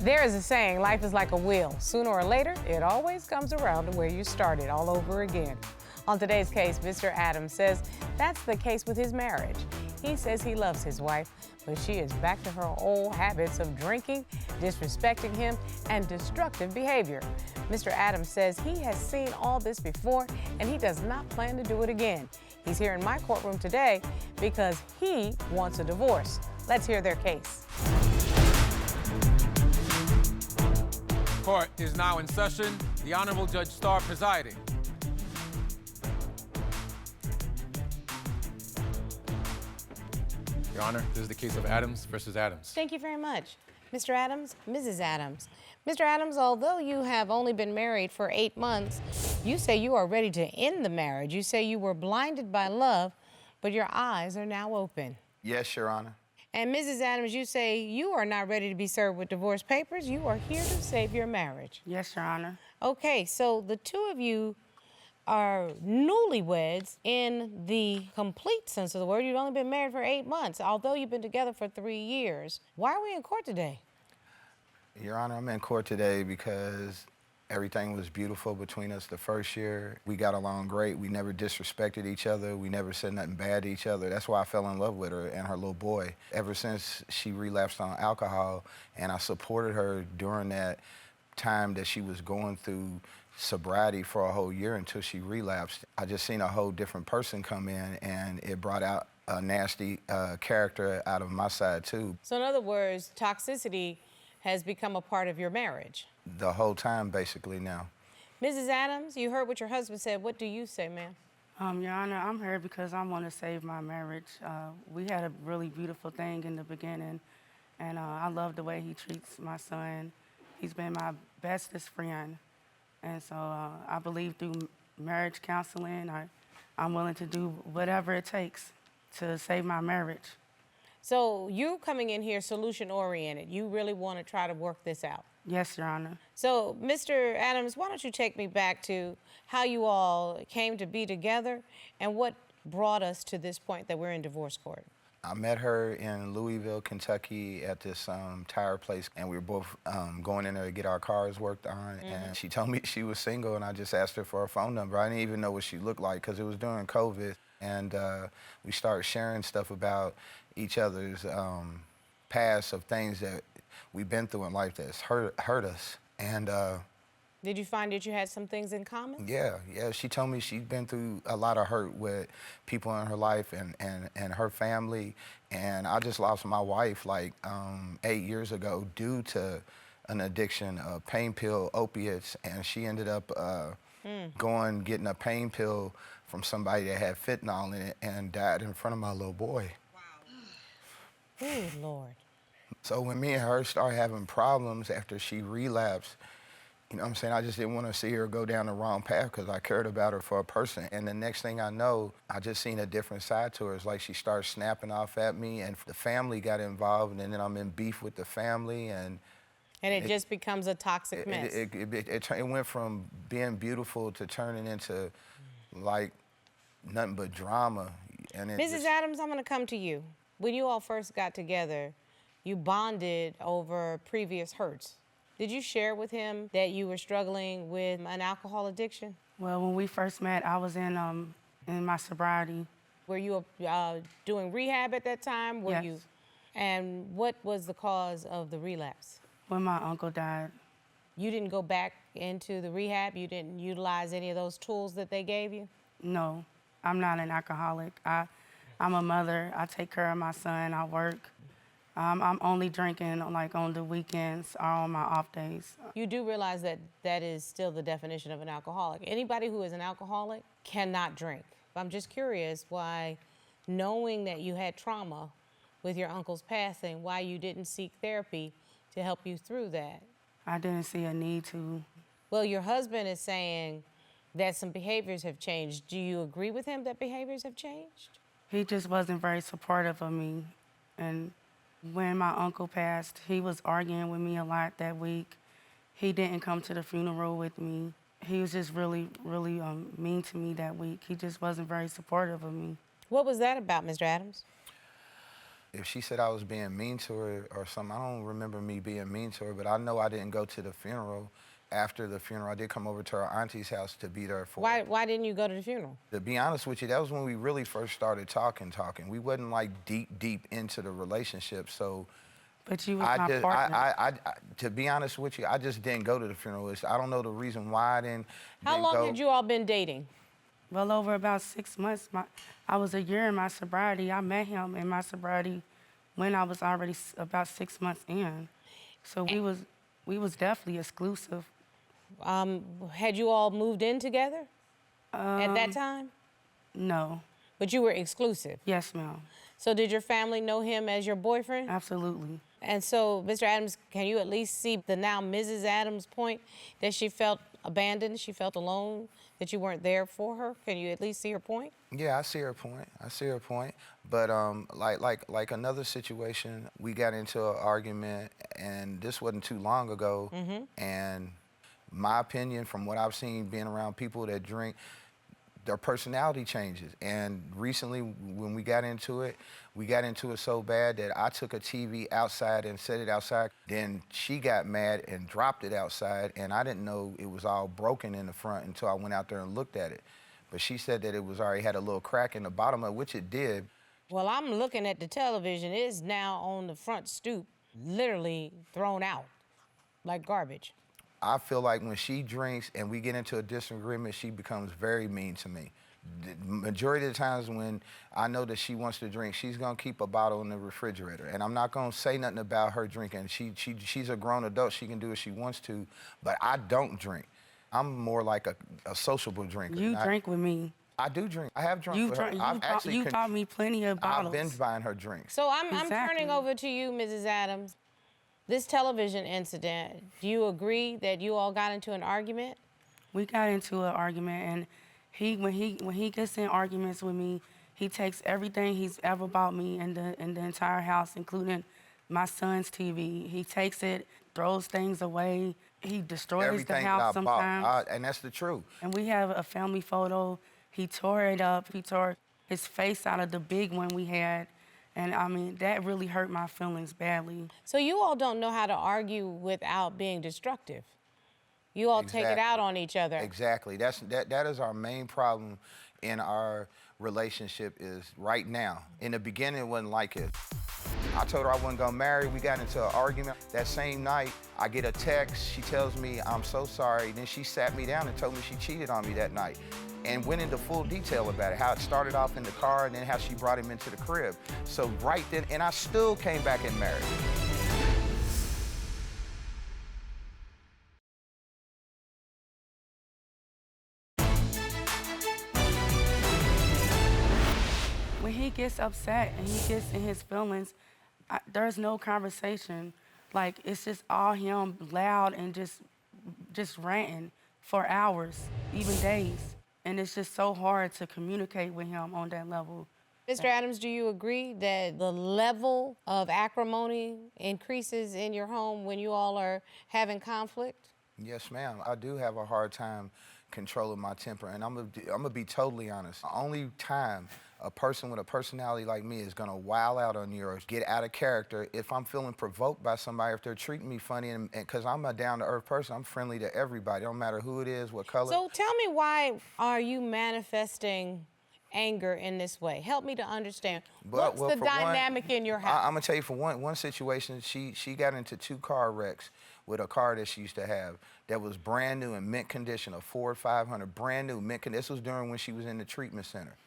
There is a saying, life is like a wheel. Sooner or later, it always comes around to where you started all over again. On today's case, Mr. Adams says that's the case with his marriage. He says he loves his wife, but she is back to her old habits of drinking, disrespecting him, and destructive behavior. Mr. Adams says he has seen all this before, and he does not plan to do it again. He's here in my courtroom today because he wants a divorce. Let's hear their case. Court is now in session. The Honorable Judge Starr presiding. Your Honor, this is the case of Adams versus Adams. Thank you very much. Mr. Adams, Mrs. Adams. Mr. Adams, although you have only been married for 8 months, you say you are ready to end the marriage. You say you were blinded by love, but your eyes are now open. Yes, Your Honor. And Mrs. Adams, you say you are not ready to be served with divorce papers. You are here to save your marriage. Yes, Your Honor. Okay, so the two of you are newlyweds in the complete sense of the word. You've only been married for 8 months, although you've been together for 3 years. Why are we in court today? Your Honor, I'm in court today because everything was beautiful between us the first year. We got along great. We never disrespected each other. We never said nothing bad to each other. That's why I fell in love with her and her little boy. Ever since she relapsed on alcohol, and I supported her during that time that she was going through sobriety for a whole year until she relapsed, I just seen a whole different person come in, and it brought out a nasty character out of my side too. So in other words, toxicity has become a part of your marriage. The whole time, basically, now. Mrs. Adams, you heard what your husband said. What do you say, ma'am? Your Honor, I'm here because I want to save my marriage. We had a really beautiful thing in the beginning, and I love the way he treats my son. He's been my bestest friend, and so I believe through marriage counseling, I'm willing to do whatever it takes to save my marriage. So you coming in here solution-oriented. You really want to try to work this out. Yes, Your Honor. So, Mr. Adams, why don't you take me back to how you all came to be together and what brought us to this point that we're in divorce court? I met her in Louisville, Kentucky at this tire place, and we were both going in there to get our cars worked on, and she told me she was single, and I just asked her for her phone number. I didn't even know what she looked like because it was during COVID, and we started sharing stuff about each other's past of things that we've been through in life that's hurt us. And did you find that you had some things in common? yeah, she told me she'd been through a lot of hurt with people in her life and her family. And I just lost my wife like 8 years ago due to an addiction of pain pill opiates. And she ended up getting a pain pill from somebody that had fentanyl in it and died in front of my little boy. Wow. Oh, Lord. So when me and her started having problems after she relapsed, you know what I'm saying, I just didn't want to see her go down the wrong path because I cared about her for a person. And the next thing I know, I just seen a different side to her. It's like she started snapping off at me, and the family got involved, and then I'm in beef with the family. And it just becomes a toxic mess. It went from being beautiful to turning into like nothing but drama. And Mrs. Adams, I'm going to come to you. When you all first got together, you bonded over previous hurts. Did you share with him that you were struggling with an alcohol addiction? Well, when we first met, I was in my sobriety. Were you doing rehab at that time? Yes. And what was the cause of the relapse? When my uncle died. You didn't go back into the rehab? You didn't utilize any of those tools that they gave you? No, I'm not an alcoholic. I'm a mother. I take care of my son. I work. I'm only drinking like on the weekends or on my off days. You do realize that that is still the definition of an alcoholic. Anybody who is an alcoholic cannot drink. I'm just curious why, knowing that you had trauma with your uncle's passing, why you didn't seek therapy to help you through that. I didn't see a need to. Well, your husband is saying that some behaviors have changed. Do you agree with him that behaviors have changed? He just wasn't very supportive of me. And when my uncle passed, he was arguing with me a lot that week. He didn't come to the funeral with me. He was just really, really mean to me that week. He just wasn't very supportive of me. What was that about, Mr. Adams? If she said I was being mean to her or something, I don't remember me being mean to her, but I know I didn't go to the funeral. After the funeral, I did come over to her auntie's house to be there for her. Why didn't you go to the funeral? To be honest with you, that was when we really first started talking. We wasn't like deep into the relationship, so But you was my partner. to be honest with you, I just didn't go to the funeral. I don't know the reason why I didn't How didn't long go. had you all been dating? Well, over about 6 months. I was a year in my sobriety. I met him in my sobriety when I was already about 6 months in. So we was definitely exclusive. Had you all moved in together at that time? No. But you were exclusive. Yes, ma'am. So did your family know him as your boyfriend? Absolutely. And so, Mr. Adams, can you at least see the now Mrs. Adams' point that she felt abandoned, she felt alone, that you weren't there for her? Can you at least see her point? Yeah, I see her point. But like another situation, we got into an argument, and this wasn't too long ago. And my opinion, from what I've seen being around people that drink, their personality changes. And recently, when we got into it so bad that I took a TV outside and set it outside. Then she got mad and dropped it outside, and I didn't know it was all broken in the front until I went out there and looked at it. But she said that it was already had a little crack in the bottom of it, which it did. Well, I'm looking at the television. It is now on the front stoop, literally thrown out like garbage. I feel like when she drinks and we get into a disagreement, she becomes very mean to me. The majority of the times when I know that she wants to drink, she's gonna keep a bottle in the refrigerator. And I'm not gonna say nothing about her drinking. She's a grown adult, she can do what she wants to, but I don't drink. I'm more like a sociable drinker. You drink with me. I do drink. I have drunk with her. You bought me plenty of bottles. I've been buying her drinks. So I'm Exactly. turning over to you, Mrs. Adams. This television incident, do you agree that you all got into an argument? We got into an argument, and when he gets in arguments with me, he takes everything he's ever bought me in the entire house, including my son's TV. He takes it, throws things away. He destroys Everything the house that I sometimes. bought, and that's the truth. And we have a family photo. He tore it up. He tore his face out of the big one we had. And I mean, that really hurt my feelings badly. So you all don't know how to argue without being destructive. You all take it out on each other. Exactly. That is our main problem in our relationship is right now. In the beginning, it wasn't like it. I told her I wasn't gonna marry. We got into an argument. That same night, I get a text. She tells me, I'm so sorry. Then she sat me down and told me she cheated on me that night and went into full detail about it, how it started off in the car and then how she brought him into the crib. So right then, and I still came back and married her. When he gets upset and he gets in his feelings, there's no conversation. Like, it's just all him loud and just ranting for hours, even days. And it's just so hard to communicate with him on that level. Mr. Adams, do you agree that the level of acrimony increases in your home when you all are having conflict? Yes, ma'am. I do have a hard time controlling my temper, and I'm gonna be totally honest. The only time a person with a personality like me is gonna wild out on you or get out of character if I'm feeling provoked by somebody, if they're treating me funny, and because I'm a down-to-earth person, I'm friendly to everybody, don't matter who it is, what color. So tell me, why are you manifesting anger in this way? Help me to understand. What's the dynamic in your house? I'm gonna tell you, for one situation, she got into 2 car wrecks with a car that she used to have that was brand new in mint condition, a Ford 500, brand new mint condition. This was during when she was in the treatment center.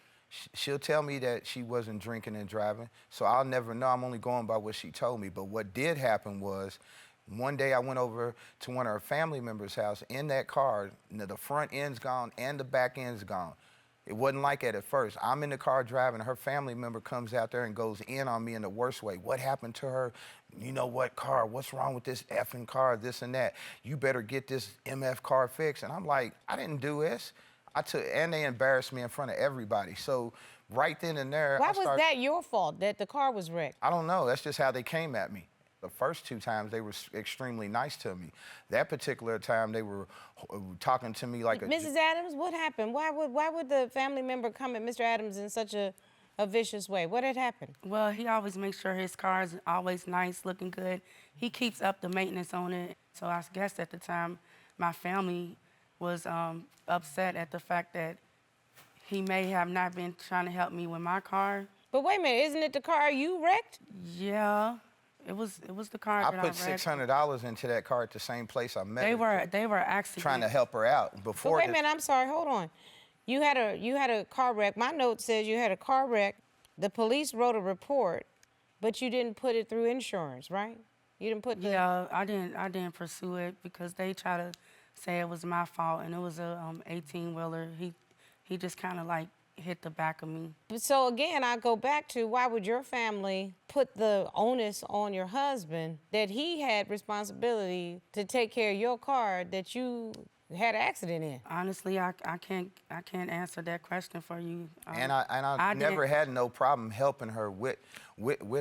She'll tell me that she wasn't drinking and driving, so I'll never know. I'm only going by what she told me. But what did happen was, one day I went over to one of her family members' house. In that car, the front end's gone and the back end's gone. It wasn't like that at first. I'm in the car driving, her family member comes out there and goes in on me in the worst way. What happened to her? You know what car? What's wrong with this effing car, this and that? You better get this MF car fixed. And I'm like, I didn't do this. And they embarrassed me in front of everybody. So right then and there, Why was that your fault, that the car was wrecked? I don't know. That's just how they came at me. The first 2 times, they were extremely nice to me. That particular time, they were talking to me like a... Mrs. Adams, what happened? Why would the family member come at Mr. Adams in such a a vicious way? What had happened? Well, he always makes sure his car is always nice, looking good. He keeps up the maintenance on it. So I guess at the time, my family was upset at the fact that he may have not been trying to help me with my car. But wait a minute, isn't it the car you wrecked? Yeah, it was the car I that put I wrecked. $600 into that car at the same place I met They her. were actually Trying to help her out But before wait a this- minute, I'm sorry, hold on. You had a car wreck. My note says you had a car wreck. The police wrote a report, but you didn't put it through insurance, right? You didn't put the... Yeah, I didn't pursue it because they try to say it was my fault, and it was a 18-wheeler. He just kind of like hit the back of me. So again, I go back to why would your family put the onus on your husband that he had responsibility to take care of your car that you had an accident in? Honestly, I can't answer that question for you. And I never didn't- had no problem helping her with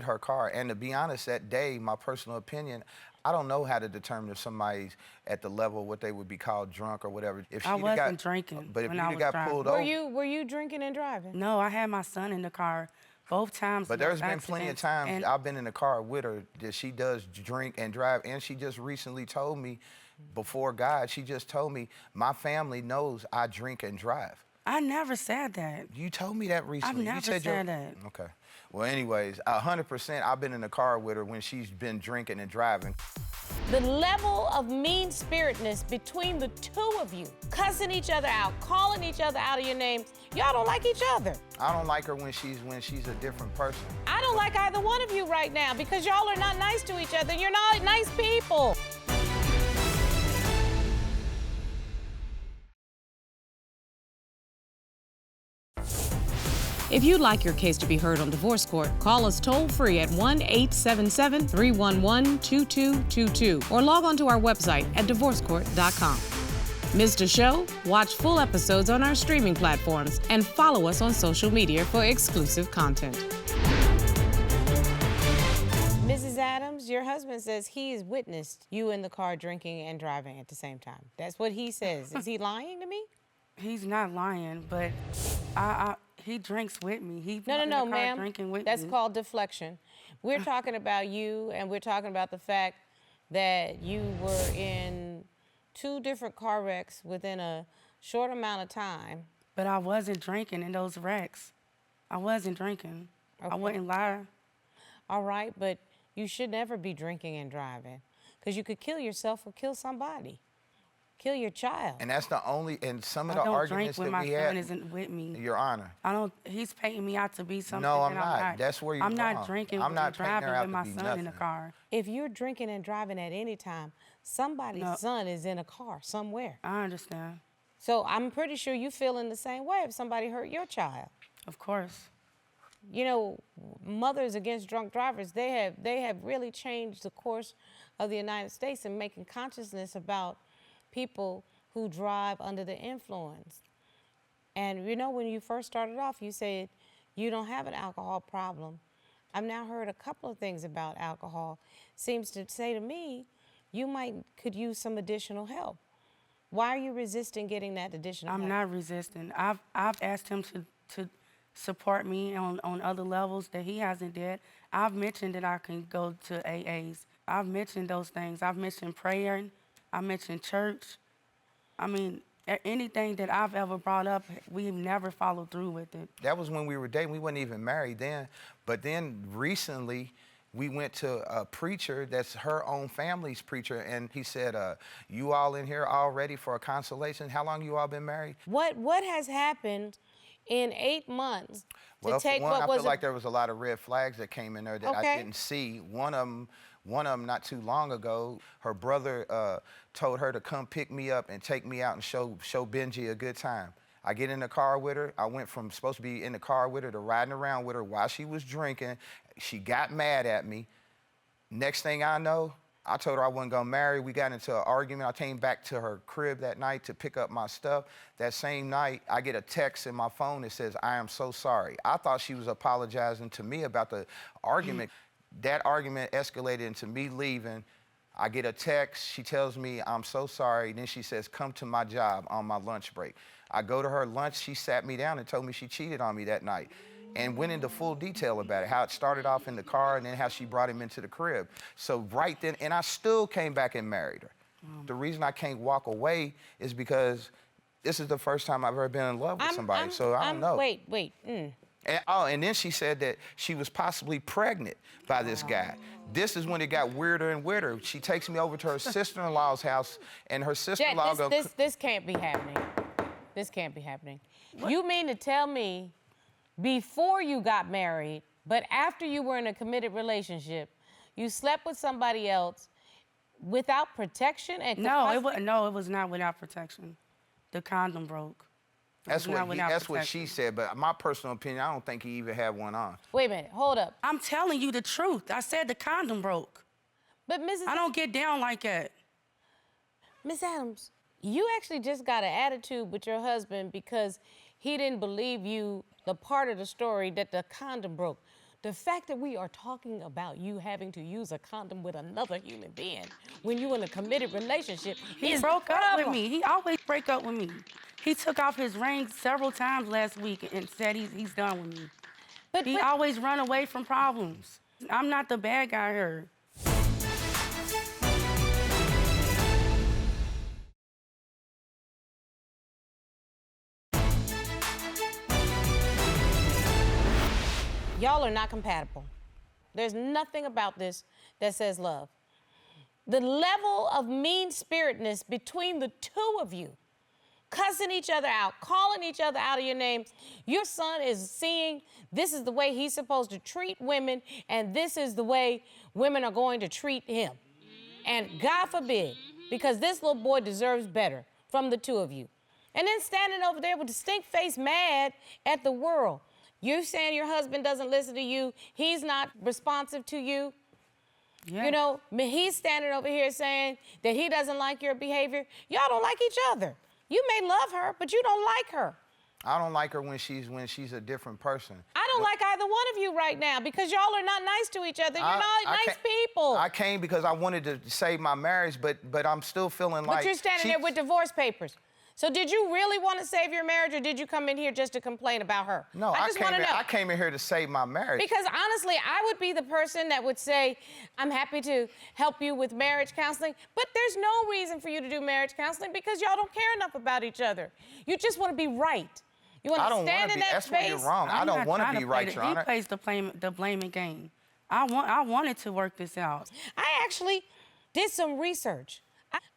her car. And to be honest, that day, my personal opinion, I don't know how to determine if somebody's at the level what they would be called drunk or whatever. If I she'd wasn't got, drinking but if when you'd I have was got driving. pulled Were over, were you drinking and driving? No, I had my son in the car both times. but of there's been plenty of accidents, times and I've been in the car with her that she does drink and drive, and she just recently told me, before God, she just told me, my family knows I drink and drive. I never said that. You told me that recently. never you said said that. Okay. Well, anyways, 100% I've been in the car with her when she's been drinking and driving. The level of mean-spiritedness between the two of you, cussing each other out, calling each other out of your names, y'all don't like each other. I don't like her when she's a different person. I don't like either one of you right now because y'all are not nice to each other. You're not nice people. If you'd like your case to be heard on divorce court, call us toll-free at 1-877-311-2222 or log on to our website at divorcecourt.com. Missed a show? Watch full episodes on our streaming platforms and follow us on social media for exclusive content. Mrs. Adams, your husband says he has witnessed you in the car drinking and driving at the same time. That's what he says. Is he lying to me? He's not lying, but he drinks with me. He No, in the car ma'am. drinking with That's me. called deflection. We're talking about you, and we're talking about the fact that you were in 2 different car wrecks within a short amount of time. But I wasn't drinking in those wrecks. I wasn't drinking. I Okay. wouldn't lie. All right, but you should never be drinking and driving because you could kill yourself or kill somebody, kill your child. And that's the only, and some of I the don't drink arguments when that my we son had, isn't with me. Your Honor. He's painting me out to be something No, that I'm not. That's where you're I'm not wrong. drinking I'm and not painting her driving out with to my be son in the nothing. car. If you're drinking and driving at any time, somebody's No. son is in a car somewhere. I understand. So I'm pretty sure you feel in the same way if somebody hurt your child. Of course. You know, Mothers Against Drunk Drivers, they have really changed the course of the United States in making consciousness about people who drive under the influence. And you know, when you first started off, you said you don't have an alcohol problem. I've now heard a couple of things about alcohol. Seems to say to me, you could use some additional help. Why are you resisting getting that additional help? I'm not resisting. I've asked him to support me on other levels that he hasn't did. I've mentioned that I can go to AAs. I've mentioned those things. I've mentioned prayer. I mentioned church. I mean, anything that I've ever brought up, we've never followed through with it. That was when we were dating. We weren't even married then. But then recently, we went to a preacher that's her own family's preacher, and he said, you all in here all ready for a consolation? How long you all been married? What has happened in 8 months Well, to take for one, what I was feel like there was a lot of red flags that came in there that Okay. I didn't see. One of them not too long ago, her brother told her to come pick me up and take me out and show Benji a good time. I get in the car with her. I went from supposed to be in the car with her to riding around with her while she was drinking. She got mad at me. Next thing I know, I told her I wasn't gonna marry. We got into an argument. I came back to her crib that night to pick up my stuff. That same night, I get a text in my phone that says, I am so sorry. I thought she was apologizing to me about the argument. That argument escalated into me leaving. I get a text. She tells me, I'm so sorry. Then she says, come to my job on my lunch break. I go to her lunch. She sat me down and told me she cheated on me that night. and went into full detail about it, how it started off in the car and then how she brought him into the crib. So right then, and I still came back and married her. The reason I can't walk away is because this is the first time I've ever been in love with somebody, so I don't know. Wait. And then she said that she was possibly pregnant by this guy. This is when it got weirder and weirder. She takes me over to her sister-in-law's house, and her sister-in-law goes... This can't be happening. This can't be happening. What? You mean to tell me before you got married, but after you were in a committed relationship, you slept with somebody else without protection? And no, it was not without protection. The condom broke. That's what she said, but my personal opinion, I don't think he even had one on. Wait a minute, hold up. I'm telling you the truth. I said the condom broke. But Mrs. I don't get down like that. Miss Adams, you actually just got an attitude with your husband because he didn't believe you, the part of the story that the condom broke. The fact that we are talking about you having to use a condom with another human being when you're in a committed relationship, he broke up with me. He always break up with me. He took off his ring several times last week and said he's done with me. But he always run away from problems. I'm not the bad guy here. Y'all are not compatible. There's nothing about this that says love. The level of mean-spiritedness between the two of you, cussing each other out, calling each other out of your names. Your son is seeing this is the way he's supposed to treat women, and this is the way women are going to treat him. And God forbid, because this little boy deserves better from the two of you. And then standing over there with a stink face mad at the world. You saying your husband doesn't listen to you, he's not responsive to you. Yeah. You know, he's standing over here saying that he doesn't like your behavior. Y'all don't like each other. You may love her, but you don't like her. I don't like her when she's a different person. I don't like either one of you right now because y'all are not nice to each other. You're not nice people. I came because I wanted to save my marriage, but I'm still feeling like... But you're standing there with divorce papers. So did you really want to save your marriage, or did you come in here just to complain about her? No, I just want to know. I came in here to save my marriage. Because honestly, I would be the person that would say, I'm happy to help you with marriage counseling, but there's no reason for you to do marriage counseling because y'all don't care enough about each other. You just want to be right. You want to stand in that space. That's where you're wrong. I don't want to be right, Your Honor. He plays the blaming game. I wanted to work this out. I actually did some research.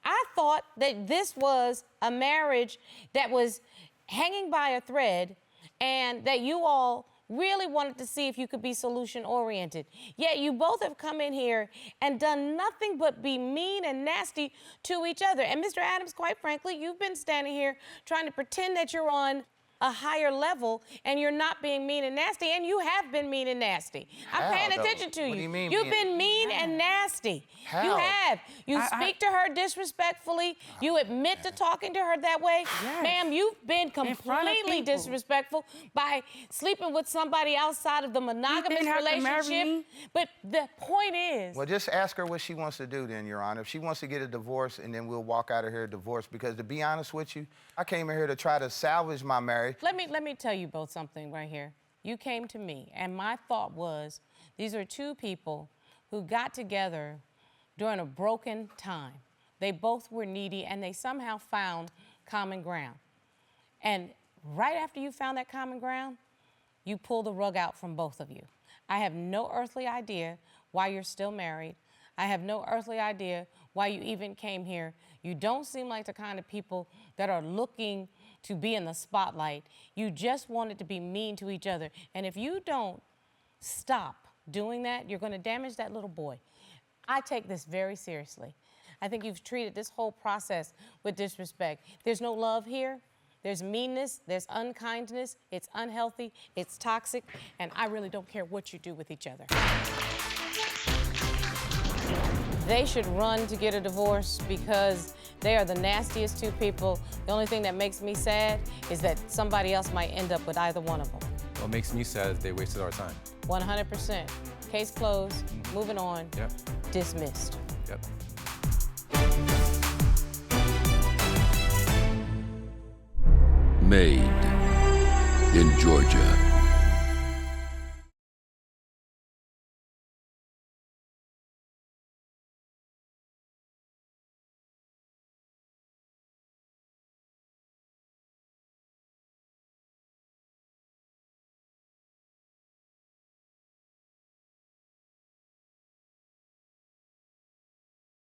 I thought that this was a marriage that was hanging by a thread and that you all really wanted to see if you could be solution-oriented. Yet you both have come in here and done nothing but be mean and nasty to each other. And Mr. Adams, quite frankly, you've been standing here trying to pretend that you're on a higher level and you're not being mean and nasty, and you have been mean and nasty. I'm paying attention to you. What do you mean? You've been mean and nasty. How? You have. You speak to her disrespectfully. You admit to talking to her that way. Yes. Ma'am, you've been completely disrespectful by sleeping with somebody outside of the monogamous relationship. But the point is... Well, just ask her what she wants to do then, Your Honor. If she wants to get a divorce, and then we'll walk out of here divorced, because to be honest with you, I came in here to try to salvage my marriage. Let me tell you both something right here. You came to me, and my thought was, these are two people who got together during a broken time. They both were needy, and they somehow found common ground. And right after you found that common ground, you pulled the rug out from both of you. I have no earthly idea why you're still married. I have no earthly idea why you even came here. You don't seem like the kind of people that are looking to be in the spotlight. You just wanted to be mean to each other. And if you don't stop doing that, you're going to damage that little boy. I take this very seriously. I think you've treated this whole process with disrespect. There's no love here. There's meanness, there's unkindness, it's unhealthy, it's toxic, and I really don't care what you do with each other. They should run to get a divorce because they are the nastiest two people. The only thing that makes me sad is that somebody else might end up with either one of them. What makes me sad is they wasted our time. 100%. Case closed, moving on, Yep. dismissed. Yep. Made in Georgia.